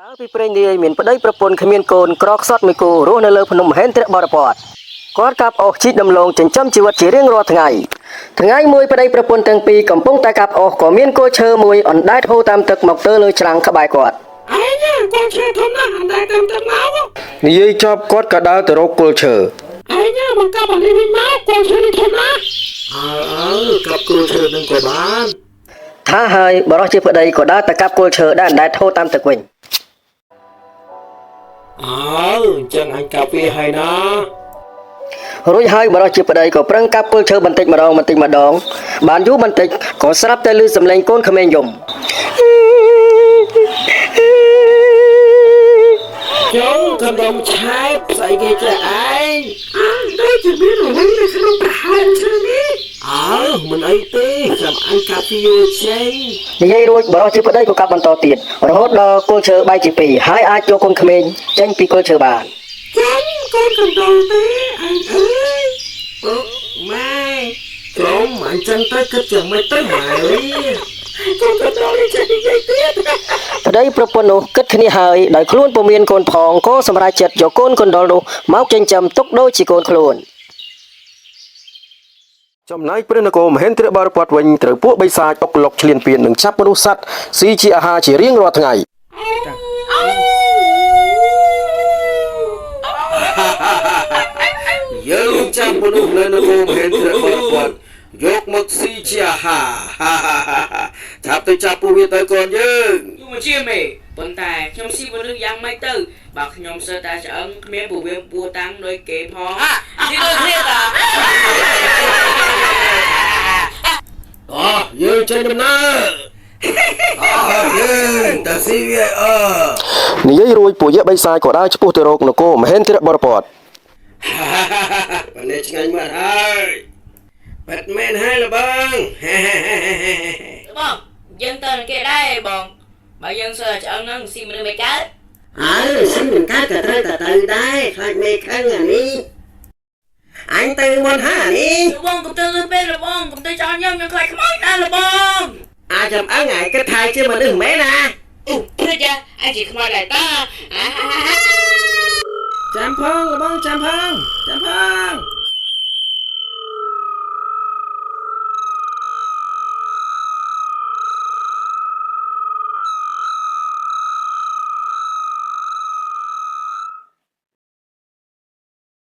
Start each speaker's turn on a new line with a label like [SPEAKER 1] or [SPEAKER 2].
[SPEAKER 1] កាលពីព្រេងនាយមានប្តីប្រពន្ធគ្មានកូនក្រខ្សត់មួយគូរស់នៅលើភ្នំមហេន្ទ្របរពតគាត់កាប់អុសជីកដំឡូងចិញ្ចឹមជីវិតជារៀងរាល់ថ្ងៃមួយប្តីប្រពន្ធទាំងពីរកំពុងតែកាប់អុសក៏មានគោឈើមួយអណ្ដែតហូរតាមទឹកមកទៅលើច្រាំងក្បែរគាត់
[SPEAKER 2] អេញ៉ាគោឈើធំណាស់អណ្ដែតតាមទឹកមក
[SPEAKER 1] និយាយចប់គាត់ក៏ដើរទៅរកគល់ឈើ
[SPEAKER 2] អេញ៉ាមកកាប់អានេះវិញមកគោឈើនេះធំណាស់កាប់គោឈើនឹងក៏បាន
[SPEAKER 1] ថាហើយបរិសជាប្តីក៏ដើរទៅកាប់គល់ឈើដែលអណ្ដែតហូរតាមទឹកវិញ
[SPEAKER 2] ចឹងអញកាប់វាហើយណា
[SPEAKER 1] រួចហើយបរិសជាប្តីក៏ប្រឹងកាប់គល់ឈើបន្តិចម្ដងបានយូរបន្តិចក៏ស្រាប់តែឮសំឡេងកូនក្មេងយំ
[SPEAKER 2] ចូលកណ្ដុំឆែបស្អីគេចេះឯងដូចជាមានអ្វីនៅក្នុងប្រហែលឈើនេះមិនអីទេចាំអញកាប់វាចេញ
[SPEAKER 1] និយាយរួចបរិសជាប្តីក៏កាប់បន្តទៀតរហូតដល់គល់ឈើបែកជាពីរហើយអាចយកកូនក្មេងចេញពីគល់ឈើបាន
[SPEAKER 2] ចាញ់កូនកណ្ដុំទេអញអើយម៉ែក្រុមអញចឹងទៅគិតយ៉ាងម៉េចទៅម៉ែកូនកណ្ដុំនេះចេះនិយាយទៀត
[SPEAKER 1] ប្តីប្រពន្ធនោះគិតគ្នាហើយដោយខ្លួនពុំមានកូនផងក៏សម្រេចចិត្តយកកូនកណ្ដុរនោះមកចិញ្ចឹមទុកដូចជាកូនខ្លួនចំណែកព្រះនគរមហេន្ទ្របរពតវិញត្រូវពួកបិសាចអុកឡុកឈ្លានពាននិងចាប់មនុស្សសត្វស៊ីជាអាហារជារៀងរាល់ថ្ងៃ
[SPEAKER 2] យើងចាប់មនុស្សនៅនគរមហេន្ទ្របរពតយកមកស៊ីជាអាហារចាប់ទៅចាប់ពួកវាទៅកូនយើង
[SPEAKER 3] មកជាមេប៉ុន្តែខ្ញុំស៊ីមនុស្សយ៉ាងម៉េចទៅបើខ្ញុំសើតែឆ្អឹងគ្មានពួកវាពួរតាំងដោយគេផងនេះដូចគ្នាតា
[SPEAKER 2] យើងចេញដំណើរយើងទៅស៊ីវា
[SPEAKER 1] និយាយរួចពួកយៈបិសាចក៏ដើរឆ្ពោះទៅរកនគរមហេន្ទ្របរពត
[SPEAKER 2] ប៉នេះឆ្ងាញ់មកហើយបាត់មែនហើយលបង
[SPEAKER 3] បងយើងទៅនឹងគេដែរបងបើយើងសើឆ្អឹងហ្នឹងស៊ីមនុស្សមិនកើត
[SPEAKER 2] ស៊ីមិនកើតក៏ត្រូវតែទៅដែរខ្លាចមេខឹងអានេះអញទៅមុនហើយអានេះ
[SPEAKER 3] បងកុំទៅលើពេលបងកុំទៅចោលខ្ញុំខ្លាចខ្មោចណាស់បង
[SPEAKER 2] ចាំអញគិតថាជាមនុស្សមែនណា
[SPEAKER 3] ព្រឹកចាអញជាខ្មោចដែរតា
[SPEAKER 2] ចាំផងបងចាំផង